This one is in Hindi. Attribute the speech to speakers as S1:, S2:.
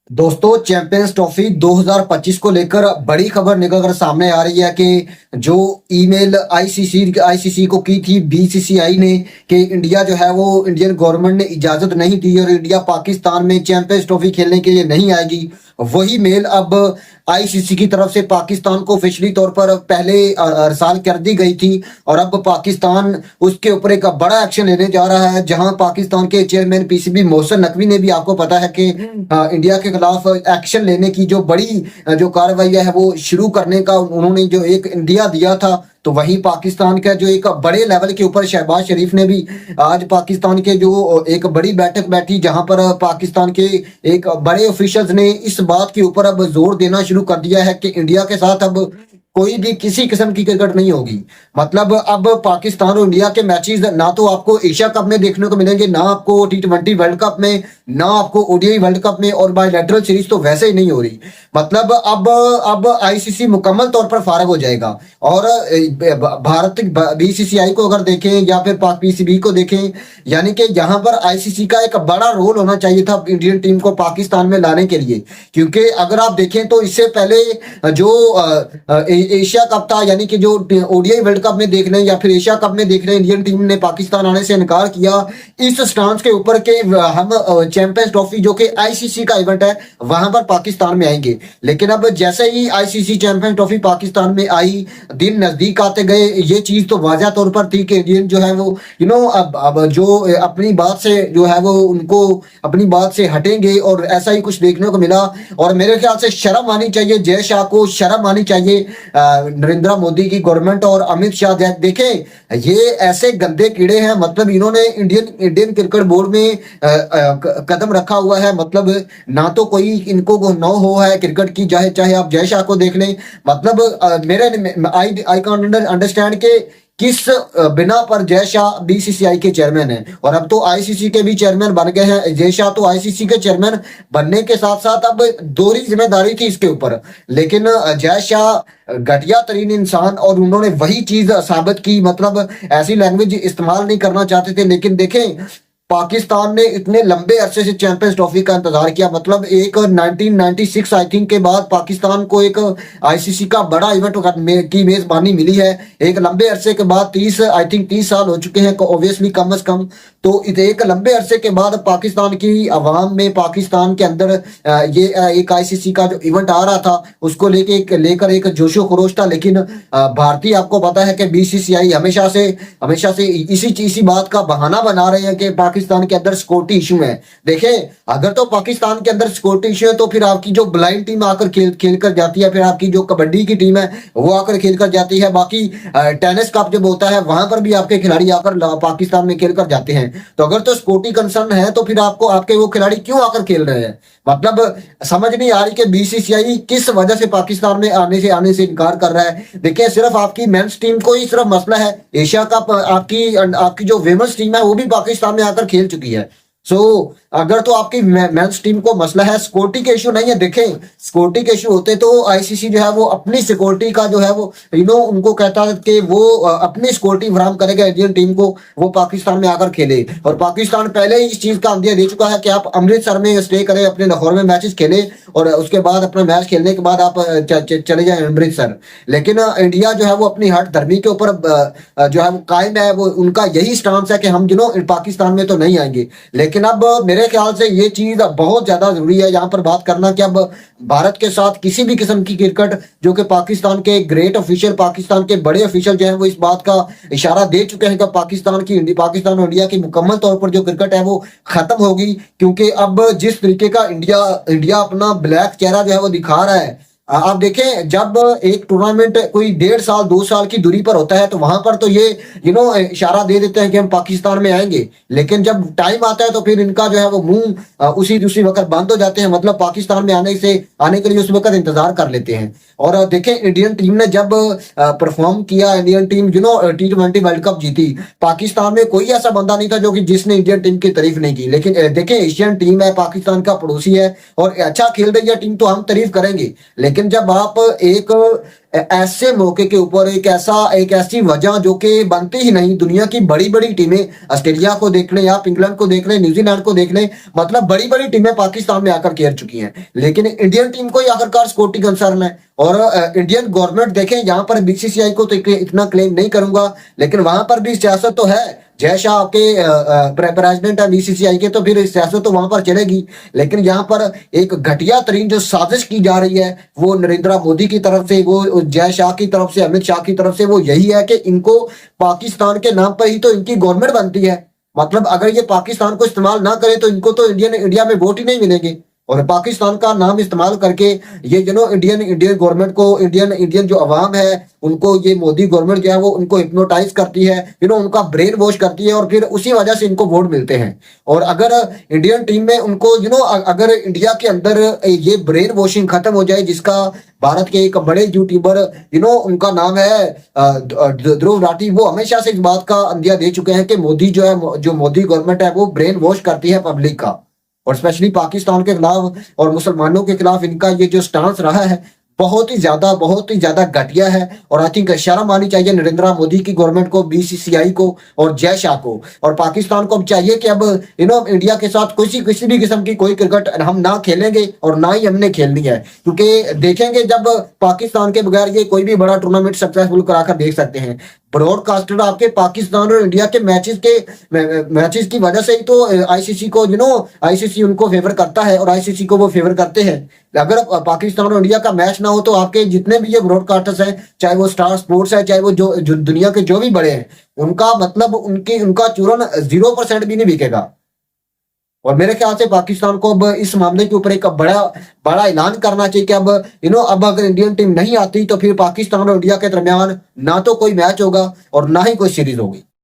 S1: दोस्तों, चैंपियंस ट्रॉफी 2025 को लेकर बड़ी खबर निकल कर सामने आ रही है कि जो ईमेल आईसीसी को की थी बीसीसीआई ने कि इंडिया जो है वो इंडियन गवर्नमेंट ने इजाजत नहीं दी और इंडिया पाकिस्तान में चैंपियंस ट्रॉफी खेलने के लिए नहीं आएगी। वही मेल अब आईसीसी की तरफ से पाकिस्तान को ऑफिशियली तौर पर पहले अरसाल कर दी गई थी और अब पाकिस्तान उसके ऊपर एक बड़ा एक्शन लेने जा रहा है, जहां पाकिस्तान के चेयरमैन पीसीबी मोहसिन नकवी ने भी, आपको पता है कि इंडिया के खिलाफ एक्शन लेने की जो बड़ी जो कार्रवाई है वो शुरू करने का उन्होंने जो एक इंडिया दिया था। तो वहीं पाकिस्तान का जो एक बड़े लेवल के ऊपर शहबाज शरीफ ने भी आज पाकिस्तान के जो एक बड़ी बैठक बैठी, जहां पर पाकिस्तान के एक बड़े ऑफिशियल्स ने इस बात के ऊपर अब जोर देना शुरू कर दिया है कि इंडिया के साथ अब कोई भी किसी किस्म की क्रिकेट नहीं होगी। मतलब अब पाकिस्तान और इंडिया के मैचेस ना तो आपको एशिया कप में देखने को मिलेंगे, ना आपको टी20 वर्ल्ड कप में, ना आपको ओडीआई वर्ल्ड कप में, और बायलैटरल सीरीज तो वैसे ही नहीं हो रही। मतलब अब आईसीसी मुकम्मल तौर पर फारग हो जाएगा और भारत बीसीसीआई को अगर देखें या फिर पाक पीसीबी को देखें, यानी कि यहाँ पर आईसीसी का एक बड़ा रोल होना चाहिए था इंडियन टीम को पाकिस्तान में लाने के लिए। क्योंकि अगर आप देखें तो इससे पहले जो एशिया कप था, यानी कि जो ओडीआई वर्ल्ड कप में देख रहे हैं या फिर एशिया कप में देख रहे हैं, इंडियन टीम ने पाकिस्तान आने से इनकार किया इस स्टांस के ऊपर के हम चैंपियंस ट्रॉफी जो कि आईसीसी का इवेंट है वहां पर पाकिस्तान में आएंगे। लेकिन अब जैसे ही आईसीसी चैंपियंस ट्रॉफी पाकिस्तान में आई, दिन नजदीक आते गए, ये चीज तो वाज़ह तौर पर थी कि इंडियन जो है वो अब जो अपनी बात से जो है वो उनको अपनी बात से हटेंगे और ऐसा ही कुछ देखने को मिला। और मेरे ख्याल से शर्म आनी चाहिए जय शाह को, शर्म आनी चाहिए नरेंद्र मोदी की गवर्नमेंट और अमित शाह। देखें, ये ऐसे गंदे कीड़े हैं, मतलब इन्होंने इंडियन क्रिकेट बोर्ड में कदम रखा हुआ है। मतलब ना तो कोई इनको नो हो है क्रिकेट की, चाहे चाहे आप जय शाह को देख लें। मतलब मेरे आई कांट अंडरस्टैंड के किस बिना पर जय शाह बीसीसीआई के चेयरमैन हैं और अब तो आईसीसी के भी चेयरमैन बन गए हैं। जय शाह तो आईसीसी के चेयरमैन बनने के साथ साथ अब दोहरी जिम्मेदारी थी इसके ऊपर, लेकिन जय शाह घटिया तरीन इंसान और उन्होंने वही चीज साबित की। मतलब ऐसी लैंग्वेज इस्तेमाल नहीं करना चाहते थे, लेकिन देखें पाकिस्तान ने इतने लंबे अरसे से चैंपियंस ट्रॉफी का इंतजार किया। मतलब एक 1996 आई थिंक के बाद पाकिस्तान को एक आईसीसी का बड़ा इवेंट की मेजबानी मिली है। एक लंबे अरसे के बाद 30 साल हो चुके हैं ऑब्वियसली, कम से कम। तो एक लंबे अरसे के बाद पाकिस्तान की आवाम में, पाकिस्तान के अंदर ये एक आईसीसी का जो इवेंट आ रहा था उसको लेकर एक जोशो खरोश था। लेकिन भारतीय, आपको पता है कि बीसीसीआई हमेशा से इसी बात का बहाना बना रहे हैं कि पाकिस्तान के अंदर सिक्योरिटी इशू है। देखें, अगर तो पाकिस्तान के अंदर सिक्योरिटी इशू है तो फिर आपकी जो ब्लाइंड टीम आकर खेल कर जाती है, फिर आपकी जो कबड्डी की टीम है वो आकर खेल कर जाती है, बाकी टेनिस कप जब होता है वहां पर भी आपके खिलाड़ी आकर पाकिस्तान में खेल कर जाते हैं। तो अगर तो सिक्योरिटी कंसर्न है तो फिर आपको आपके वो खिलाड़ी क्यों आकर खेल रहे हैं? मतलब समझ नहीं आ रही कि बीसीसीआई किस वजह से पाकिस्तान में आने से इनकार कर रहा है। देखिए, सिर्फ आपकी मेंस टीम को ही सिर्फ मसला है, एशिया कप आपकी जो विमेंस टीम है वो भी पाकिस्तान में आकर खेल चुकी है। सो अगर तो आपकी मेंस टीम को मसला है, सिक्योरिटी के इशू नहीं है। देखें, सिक्योरिटी के इशू होते तो आईसीसी जो है वो अपनी सिक्योरिटी का जो है वो उनको कहता है कि वो अपनी सिक्योरिटी फराहम करेगा इंडियन टीम को, वो पाकिस्तान में आकर खेले। और पाकिस्तान पहले ही इस चीज का अंदिया दे चुका है कि आप अमृतसर में स्टे करें, अपने लाहौर में मैचेस खेले और उसके बाद अपना मैच खेलने के बाद आप चले जाए अमृतसर। लेकिन इंडिया जो है वो अपनी हट धर्मी के ऊपर जो है वो कायम है। वो उनका यही स्टांस है कि हम पाकिस्तान में तो नहीं आएंगे। लेकिन अब मेरे ख्याल से ये चीज बहुत ज्यादा जरूरी है यहाँ पर बात करना कि अब भारत के साथ किसी भी किस्म की क्रिकेट, जो कि पाकिस्तान के ग्रेट ऑफिशियल, पाकिस्तान के बड़े ऑफिशियल जो है वो इस बात का इशारा दे चुके हैं कि पाकिस्तान और इंडिया की मुकम्मल तौर पर जो क्रिकेट है वो खत्म होगी। क्योंकि अब जिस तरीके का इंडिया अपना ब्लैक चेहरा जो है वो दिखा रहा है, आप देखें, जब एक टूर्नामेंट कोई 1.5 साल 2 साल की दूरी पर होता है तो वहां पर तो ये इशारा दे देते हैं कि हम पाकिस्तान में आएंगे, लेकिन जब टाइम आता है तो फिर इनका जो है वो मुंह उसी वक्त बंद हो जाते हैं। मतलब पाकिस्तान में आने के लिए उस वक्त इंतजार कर लेते हैं। और देखें, इंडियन टीम ने जब परफॉर्म किया, इंडियन टीम टी20 वर्ल्ड कप जीती, पाकिस्तान में कोई ऐसा बंदा नहीं था जो कि जिसने इंडियन टीम की तारीफ नहीं की। लेकिन देखें, एशियन टीम है, पाकिस्तान का पड़ोसी है और अच्छा खेल रही है टीम तो हम तारीफ करेंगे। लेकिन जब आप एक ऐसे मौके के ऊपर एक ऐसी वजह जो कि बनती ही नहीं। दुनिया की बड़ी बड़ी टीमें, ऑस्ट्रेलिया को देख लें, आप इंग्लैंड को देख लें, न्यूजीलैंड को देख लें, मतलब बड़ी बड़ी टीमें पाकिस्तान में आकर घेर चुकी हैं, लेकिन इंडियन टीम को ही आखिरकार सिक्योरिटी कंसर्न है। और इंडियन गवर्नमेंट देखें, यहाँ पर बीसीसीआई को तो इतना क्लेम नहीं करूंगा, लेकिन वहां पर भी सियासत तो है। जय शाह के प्रेसिडेंट है बीसीसीआई के, तो फिर सियासत तो वहां पर चलेगी। लेकिन यहाँ पर एक घटिया तरीन जो साजिश की जा रही है वो नरेंद्र मोदी की तरफ से, वो जय शाह की तरफ से, अमित शाह की तरफ से, वो यही है कि इनको पाकिस्तान के नाम पर ही तो इनकी गवर्नमेंट बनती है। मतलब अगर ये पाकिस्तान को इस्तेमाल ना करे तो इनको तो इंडिया में वोट ही नहीं मिलेंगे। और पाकिस्तान का नाम इस्तेमाल करके ये इंडियन इंडियन गवर्नमेंट को, इंडियन इंडियन जो अवाम है उनको ये मोदी गवर्नमेंट जो है वो उनको हिप्नोटाइज करती है, उनका ब्रेन वॉश करती है, और फिर उसी वजह से इनको वोट मिलते हैं। और अगर इंडियन टीम में उनको अगर इंडिया के अंदर ये ब्रेन वॉशिंग खत्म हो जाए, जिसका भारत के एक बड़े यूट्यूबर उनका नाम है ध्रुव राठी, वो हमेशा से इस बात का अंदिया दे चुके हैं कि मोदी जो है, जो मोदी गवर्नमेंट है वो ब्रेन वॉश करती है पब्लिक का। और स्पेशली पाकिस्तान के खिलाफ और मुसलमानों के खिलाफ इनका ये जो स्टांस रहा है बहुत ही ज्यादा घटिया है। और आई थिंक शर्म आनी चाहिए नरेंद्र मोदी की गवर्नमेंट को, बीसीसीआई को और जय शाह को। और पाकिस्तान को अब चाहिए कि अब इंडिया के साथ किसी भी किस्म की कोई क्रिकेट हम ना खेलेंगे और ना ही हमने खेलनी है, क्योंकि देखेंगे जब पाकिस्तान के बगैर ये कोई भी बड़ा टूर्नामेंट सक्सेसफुल कराकर देख सकते हैं। ब्रॉडकास्टर आपके पाकिस्तान और इंडिया के मैचेस की वजह से ही तो आईसीसी को आईसीसी उनको फेवर करता है और आईसीसी को वो फेवर करते हैं। अगर पाकिस्तान और इंडिया का मैच ना हो तो आपके जितने भी ये ब्रॉडकास्टर्स हैं, चाहे वो स्टार स्पोर्ट्स है, चाहे वो जो दुनिया के जो भी बड़े हैं, उनका मतलब उनका चूरन 0% भी नहीं बिकेगा। और मेरे ख्याल से पाकिस्तान को अब इस मामले के ऊपर एक बड़ा ऐलान करना चाहिए कि अब अगर इंडियन टीम नहीं आती तो फिर पाकिस्तान और इंडिया के दरमियान ना तो कोई मैच होगा और ना ही कोई सीरीज होगी।